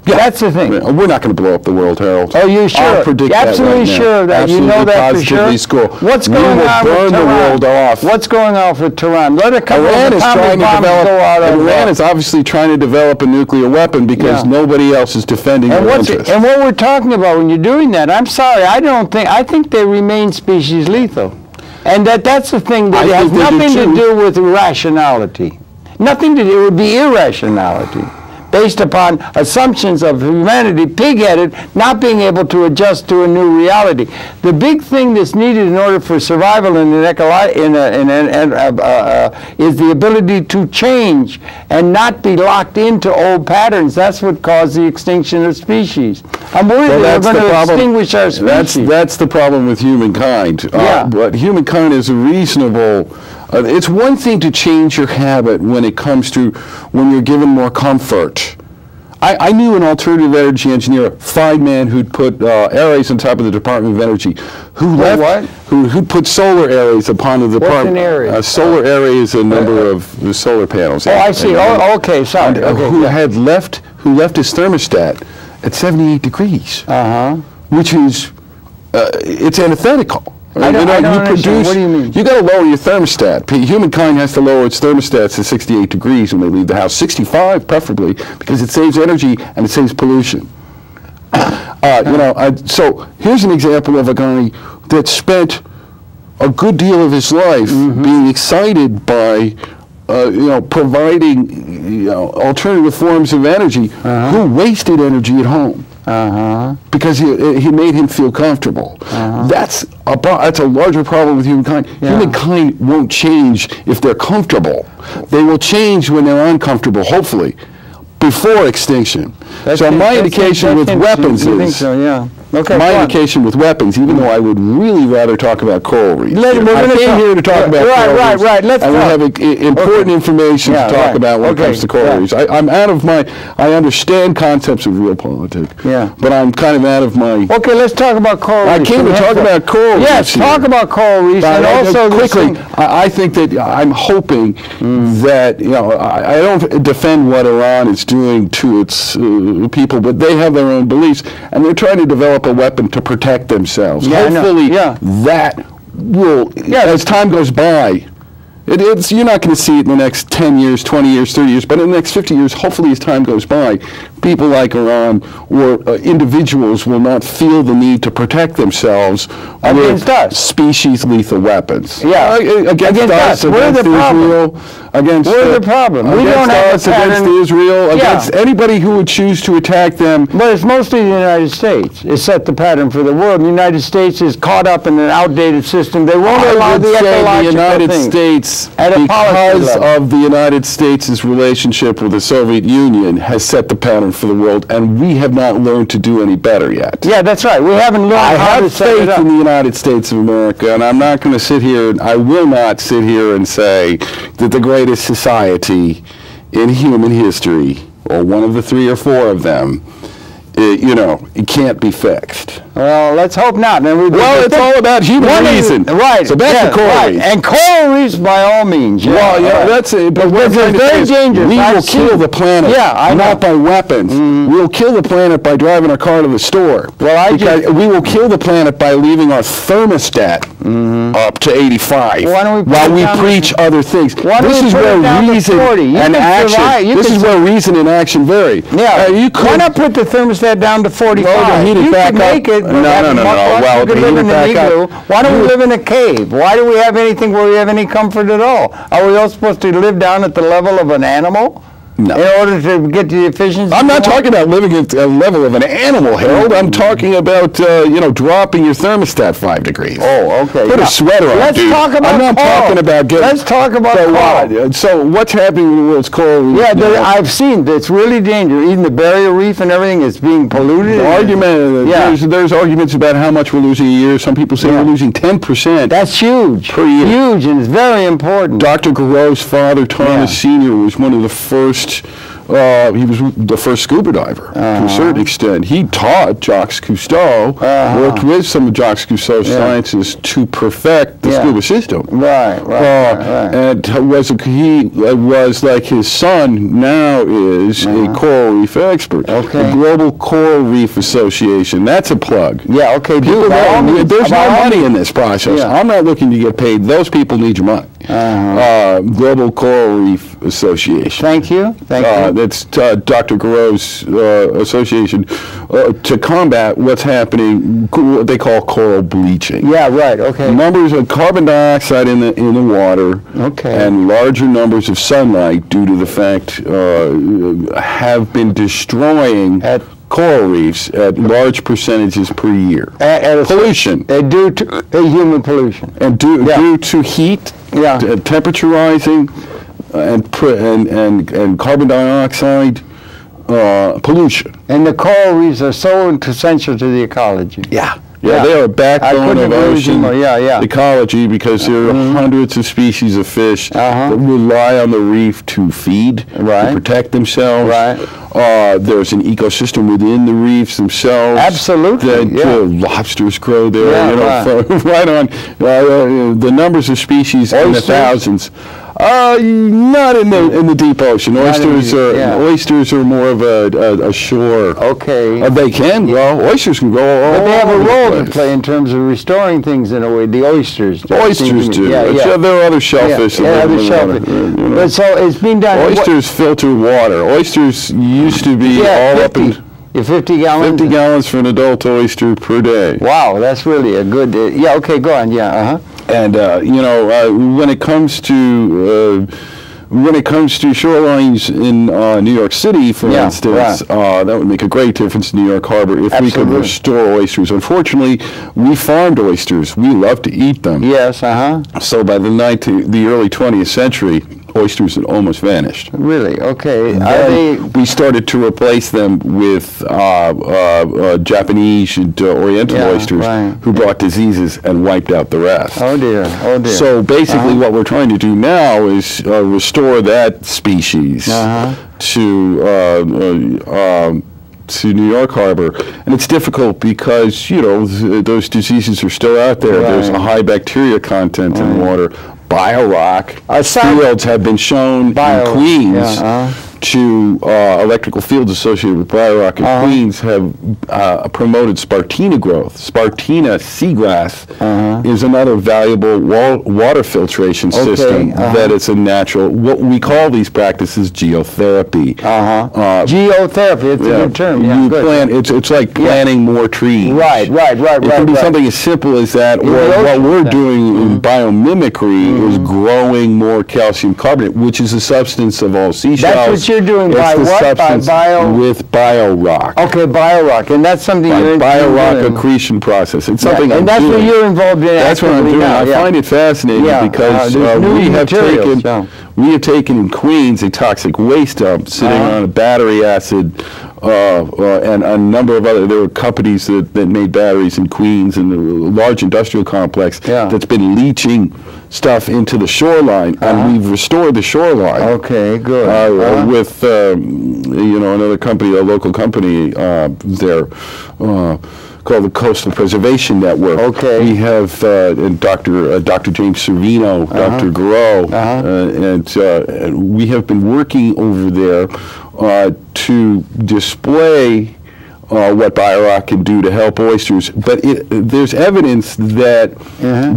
Yeah. That's the thing. We're not going to blow up the world, Harold. Oh, you sure? I'll predict absolutely that right sure of that. Absolutely, you know that for sure. Score. What's going on with burn the world off. What's going on with Tehran? Let a couple Iran of atomic bombs go out. Iran is obviously trying to develop a nuclear weapon because nobody else is defending their interests. And what we're talking about when you're doing that, I'm sorry, I think they remain species lethal. And that's the thing that has nothing to do with rationality. Nothing to do, it would be irrationality based upon assumptions of humanity, pig-headed, not being able to adjust to a new reality. The big thing that's needed in order for survival is the ability to change and not be locked into old patterns. That's what caused the extinction of species. I'm worried that we're going to extinguish our species. That's the problem with humankind. But humankind is a reasonable. It's one thing to change your habit when it comes to when you're given more comfort. I knew an alternative energy engineer, fine man, who'd put arrays on top of the Department of Energy, who'd put solar arrays upon the department. What's an array? Solar array is a number of the solar panels. Oh, I see. Okay, sorry. Who left his thermostat at 78 degrees, which is it's antithetical. I don't understand. What do you mean? You got to lower your thermostat. Humankind has to lower its thermostats to 68 degrees when they leave the house, 65 preferably, because it saves energy and it saves pollution. So here's an example of a guy that spent a good deal of his life being excited by providing alternative forms of energy, who wasted energy at home. Because he made him feel comfortable. That's a larger problem with humankind. Humankind won't change if they're comfortable. They will change when they're uncomfortable, hopefully, before extinction. So my indication with weapons is, my indication with weapons, even though I would really rather talk about coral reefs. I came here to talk about coral reefs. And we have important information to talk about when it comes to coral reefs. I'm out of my, I understand concepts of realpolitik, but I'm kind of out of my... Okay, let's talk about coral reefs. I came to talk about coral reefs. Yes, talk about coral reefs. And also quickly, I think that I'm hoping that, I don't defend what Iran is doing to its people, but they have their own beliefs, and they're trying to develop a weapon to protect themselves. Hopefully that will, as time goes by, you're not going to see it in the next 10 years, 20 years, 30 years, but in the next 50 years, hopefully as time goes by, people like Iran or individuals will not feel the need to protect themselves against us. Species lethal weapons. Against us. We're the problem. We're the problem. We don't have us, against Israel, against anybody who would choose to attack them. But it's mostly the United States. It set the pattern for the world. The United States is caught up in an outdated system. They won't allow the ecological United States, because of the United States' relationship with the Soviet Union, has set the pattern for the world, and we have not learned to do any better yet. Yeah, that's right. We haven't learned how to set it up. I have faith in the United States of America, and I'm not going to sit here, I will not sit here and say that the greatest society in human history, or one of the 3 or 4 of them, it can't be fixed. Well, let's hope not. Well, it's all about human reason. Right. So back to coral reefs. And coral reefs, by all means. Well, that's it. But it's very dangerous. We will kill the planet, not by weapons. We'll kill the planet by driving our car to the store. Well, we will kill the planet by leaving our thermostat up to 85 while we preach other things. This is where reason and action. This is where reason and action vary. Why not put the thermostat down to 45? You can make it. No. Well, you could live in an igloo. Why don't we live in a cave? Why do we have anything where we have any comfort at all? Are we all supposed to live down at the level of an animal? No. In order to get the efficiency? I'm not talking about living at a level of an animal, Harold. I'm talking about, dropping your thermostat 5 degrees. Oh, okay. Put a sweater on, dude. Talk about I'm not talking about getting... Let's talk about coral. So what's happening with the world's coral reef? I've seen it's really dangerous. Even the barrier reef and everything is being polluted. There's arguments about how much we're losing a year. Some people say we're losing 10%. That's huge. Per year. Huge, and it's very important. Dr. Garreau's father, Thomas Sr., was one of the first... he was the first scuba diver to a certain extent. He taught Jacques Cousteau, worked with some of Jacques Cousteau's scientists to perfect the scuba system. And he was like his son now is a coral reef expert. The Global Coral Reef Association. That's a plug. There's no money in this process. I'm not looking to get paid. Those people need your money. Global Coral Reef Association. Thank you. That's Dr. Garreau's association to combat what's happening, what they call coral bleaching. Numbers of carbon dioxide in the water and larger numbers of sunlight due to the fact have been destroying coral reefs at large percentages per year. Pollution. Due to human pollution. And due to heat, temperature rising, and carbon dioxide pollution. And the coral reefs are so essential to the ecology. They are a backbone of ocean ecology because there are hundreds of species of fish that rely on the reef to feed, to protect themselves. There's an ecosystem within the reefs themselves. Absolutely. Lobsters grow there. Right on. The numbers of species in the thousands. Not in the deep ocean. Oysters are more of a shore. They can grow. Oysters can grow all But they have a over role the to place. play in terms of restoring things in a way. The oysters do. Oysters do. There are other shellfish. But so it's being done. Oysters filter water. Oysters used to be all up in... 50 gallons? 50 gallons for an adult oyster per day. Wow, that's really a good, yeah, okay, go on, yeah, And, you know, when it comes to shorelines in New York City, for instance, that would make a great difference in New York Harbor if we could restore oysters. Unfortunately, we farmed oysters. We love to eat them. Yes, So by the early 20th century, oysters had almost vanished. Really? Okay. We started to replace them with Japanese and Oriental oysters who brought diseases and wiped out the rest. Oh dear, oh dear. So basically what we're trying to do now is restore that species to New York Harbor, and it's difficult because, you know, those diseases are still out there. There's a high bacteria content in water. Biorock fields have been shown in Queens to electrical fields associated with Biorock in Queens have promoted Spartina growth. Spartina seagrass is another valuable water filtration system that is a natural, what we call these practices geotherapy. Geotherapy, it's a good term. You plant, it's like planting more trees. Right. It can be something as simple as that, or what we're doing in biomimicry is growing more calcium carbonate, which is a substance of all seashells. That's what you're doing by what? By with Biorock. Okay, Biorock, and that's something you're Biorock accretion process. It's something and that's what you're involved in. That's what I'm doing. I find it fascinating because we have taken in Queens a toxic waste dump sitting on a battery acid and a number of other, there were companies that made batteries in Queens and a large industrial complex that's been leaching stuff into the shoreline, and we've restored the shoreline. Okay, good. With, you know, another company, a local company there, called the Coastal Preservation Network. Okay. We have Dr. James Servino, Dr. Garreau, and we have been working over there to display what Biorock can do to help oysters, but there's evidence that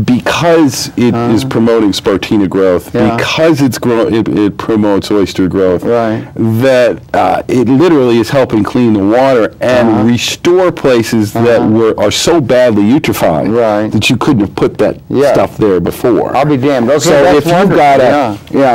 because it is promoting Spartina growth, because it promotes oyster growth, that it literally is helping clean the water and restore places that are so badly eutrophied that you couldn't have put that stuff there before. I'll be damned. Okay, so if you've got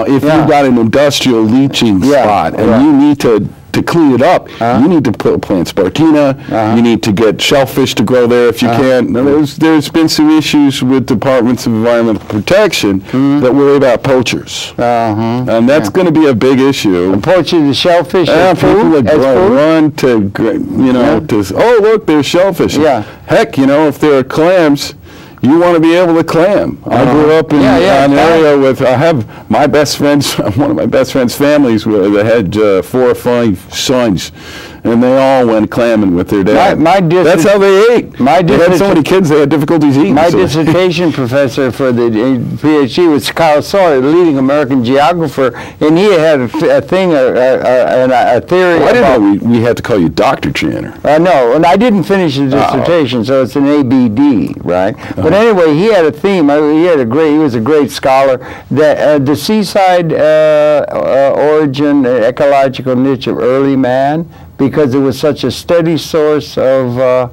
you've got an industrial leaching spot and you need to clean it up, you need to plant Spartina, you need to get shellfish to grow there if you can. Now, there's been some issues with departments of environmental protection that worry about poachers. And that's going to be a big issue. Poaching the shellfish as food? People run to, you know, oh, look, there's shellfish. Heck, you know, if there are clams, you want to be able to clam. I grew up in an area with, I have my best friend's, one of my best friend's families that had 4 or 5 sons, and they all went clamming with their dad. That's how they ate. They had so many kids, they had difficulties eating. My dissertation professor for the PhD was Kyle Sawyer, the leading American geographer, and he had a thing, a theory I didn't know we had to call you Dr. Channer. No, and I didn't finish the dissertation, so it's an ABD, right? But anyway, he had a theme. He was a great scholar. That the seaside origin, ecological niche of early man, because it was such a steady source of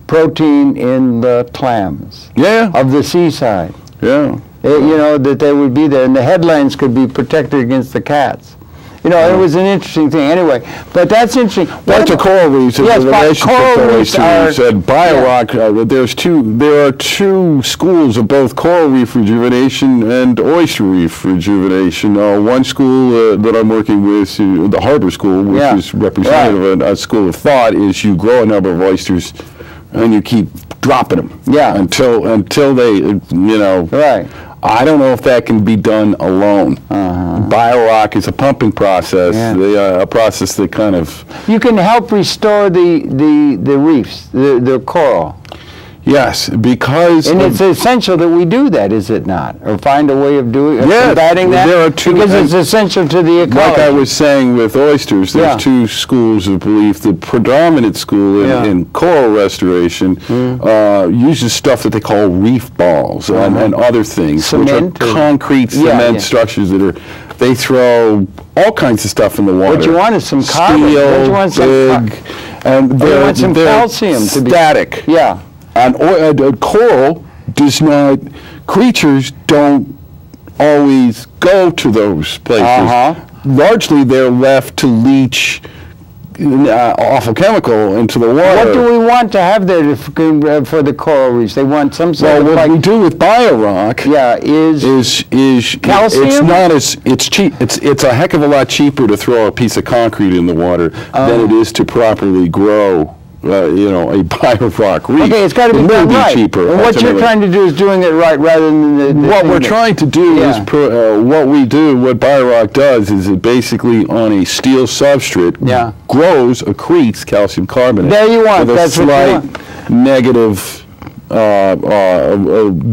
protein in the clams of the seaside. You know, that they would be there, and the headlands could be protected against the cats. You know, it was an interesting thing. Anyway, but that's interesting. Back to coral reefs, yes, the relationship to oysters and Biorock. There are two schools of both coral reef rejuvenation and oyster reef rejuvenation. One school that I'm working with, the Harbor School, which is representative of a school of thought, is you grow a number of oysters and you keep dropping them until they, you know. I don't know if that can be done alone. Biorock is a pumping process, a process that kind of... You can help restore the reefs, the coral. Yes, because... And it's essential that we do that, is it not? Or find a way of combating that? There are two, because it's essential to the ecology. Like I was saying with oysters, there's two schools of belief. The predominant school in coral restoration uses stuff that they call reef balls and other things, cement, which are concrete cement structures that they throw all kinds of stuff in the water. What you want is some carbon. Steel, you want and you want some calcium to be static. Yeah. And coral does not, creatures don't always go to those places. Largely they're left to leach awful chemical into the water. What do we want to have there for the coral reefs? They want some sort of what we do with BioRock is calcium? It's not as, it's cheap. It's a heck of a lot cheaper to throw a piece of concrete in the water than it is to properly grow a BioRock reef. Okay, it's got to be done right. Cheaper, and what you're trying to do is doing it right rather than what we're trying to do is what BioRock does is it basically on a steel substrate grows, accretes calcium carbonate. There you want. With That's a what you want. slight negative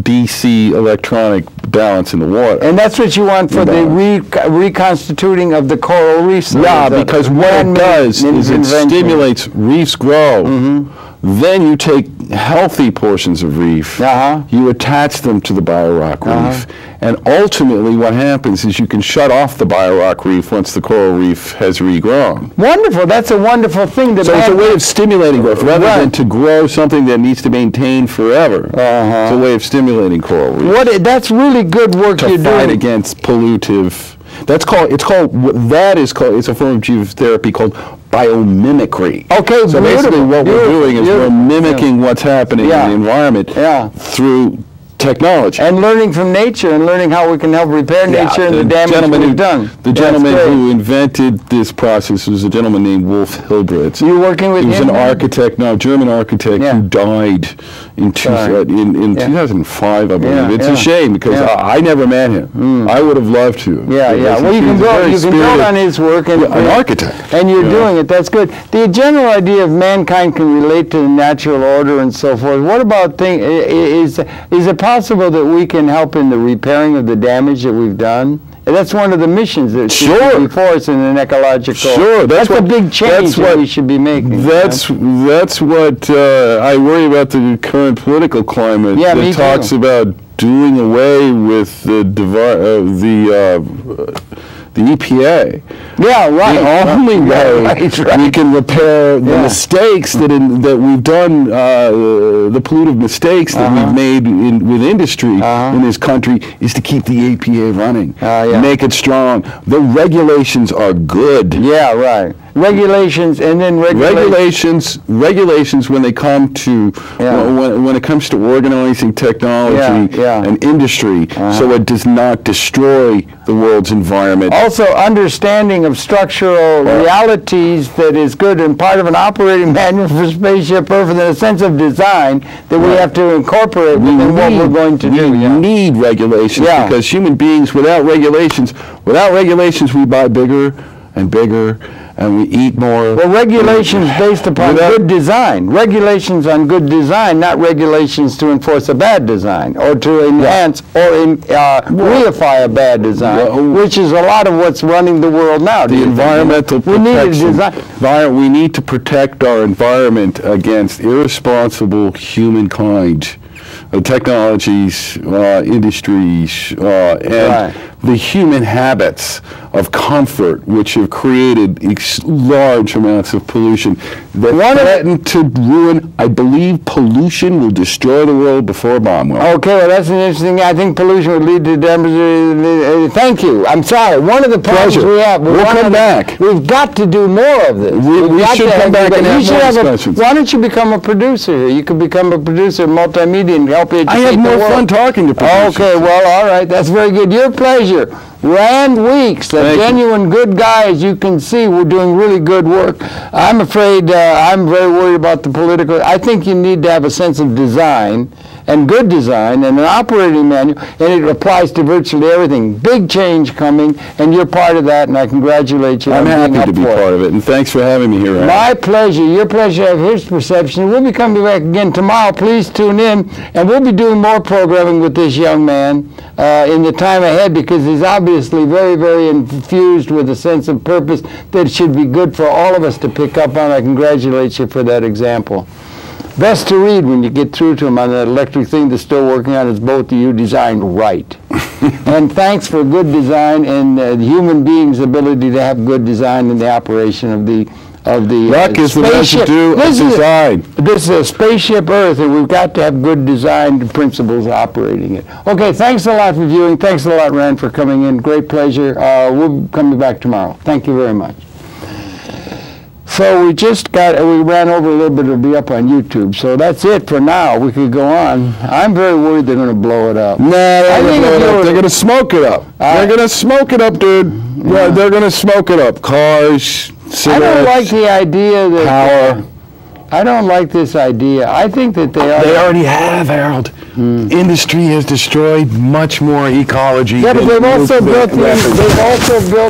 DC electronic balance in the water. And that's what you want for the reconstituting of the coral reefs. Yeah, because what it does is it stimulates reefs grow. Then you take healthy portions of reef, you attach them to the BioRock reef, and ultimately what happens is you can shut off the BioRock reef once the coral reef has regrown. Wonderful. That's a wonderful thing. So it's a way of stimulating growth rather than to grow something that needs to maintain forever. It's a way of stimulating coral reefs. That's really good work you're doing. To fight against pollutive. It's a form of geotherapy called biomimicry. Okay, so basically what we're doing is we're mimicking what's happening in the environment through technology. And learning from nature and learning how we can help repair nature and the damage we've done. The gentleman who invented this process was a gentleman named Wolf Hilbritz. You working with him? He was an architect, German architect who died in 2005, I believe. It's a shame because I never met him. I would have loved to. Well, you can build on his work. And an architect. And you're doing it. That's good. The general idea of mankind can relate to the natural order and so forth. What about is it possible that we can help in the repairing of the damage that we've done? And that's one of the missions that before us in an ecological. Sure, that's a big change that we should be making. That's what I worry about the current political climate that talks about doing away with the EPA. Yeah, right. The only way we can repair the mistakes that we've done, the pollutive mistakes that we've made with industry in this country, is to keep the EPA running, make it strong. The regulations are good. Yeah, right. Regulations and then regulations when they come to when it comes to organizing technology and industry, so it does not destroy the world's environment. Also, understanding of structural realities that is good, and part of an operating manual for Spaceship Earth, and a sense of design that we have to incorporate within what we're going to do. We need regulations because human beings, without regulations, we buy bigger and bigger, and we eat more. Well, regulations based upon good design. Regulations on good design, not regulations to enforce a bad design or to enhance or reify a bad design, which is a lot of what's running the world now. The environmental protection. We need to protect our environment against irresponsible humankind. Technologies, industries, and the human habits of comfort, which have created large amounts of pollution that threaten to ruin. I believe pollution will destroy the world before a bomb will. Okay, well, that's an interesting. I think pollution would lead to damage. Thank you. I'm sorry. One of the problems we have. We'll come back. We've got to do more of this. We should come back and have more discussions. Why don't you become a producer here? You could become a producer of multimedia and help educate the world. I have more fun talking to producers. Okay, well, all right. That's very good. Your pleasure. Rand Weeks, a genuine good guy, as you can see. We're doing really good work. I'm afraid I'm very worried about the political. I think you need to have a sense of design, and good design, and an operating manual, and it applies to virtually everything. Big change coming, and you're part of that, and I congratulate you. I'm happy to be part of it, and thanks for having me here, Rand. My pleasure. Your pleasure to have his perception. We'll be coming back again tomorrow. Please tune in, and we'll be doing more programming with this young man in the time ahead, because he's obviously very, very infused with a sense of purpose that should be good for all of us to pick up on. I congratulate you for that example. Best to read when you get through to him on that electric thing that's still working on his boat that you designed right. And thanks for good design and the human being's ability to have good design in the operation of the Luck is the best to do design. This is a spaceship Earth, and we've got to have good design principles operating it. Okay, thanks a lot for viewing. Thanks a lot, Rand, for coming in. Great pleasure. We'll be coming back tomorrow. Thank you very much. So we ran over a little bit. It'll be up on YouTube. So that's it for now. We could go on. I'm very worried they're going to blow it up. No, they're going to smoke it up. They're going to smoke it up, dude. Yeah, they're going to smoke it up. Cars, cigarettes, I don't like the idea that power. I don't like this idea. I think that they already have, Harold. Industry has destroyed much more ecology. Yeah, but they've also built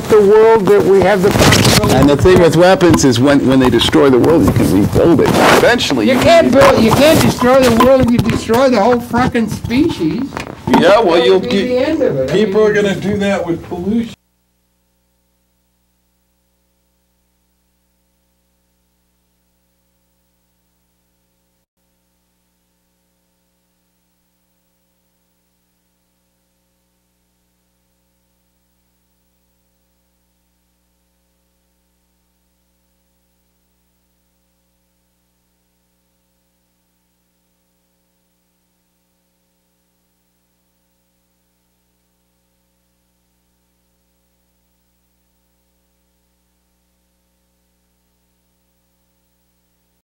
the world that we have the possibility. And the thing with weapons is when they destroy the world, you can rebuild it. Eventually, you can't destroy the world if you destroy the whole fucking species. Yeah, well, the end of it. People are going to do that with pollution.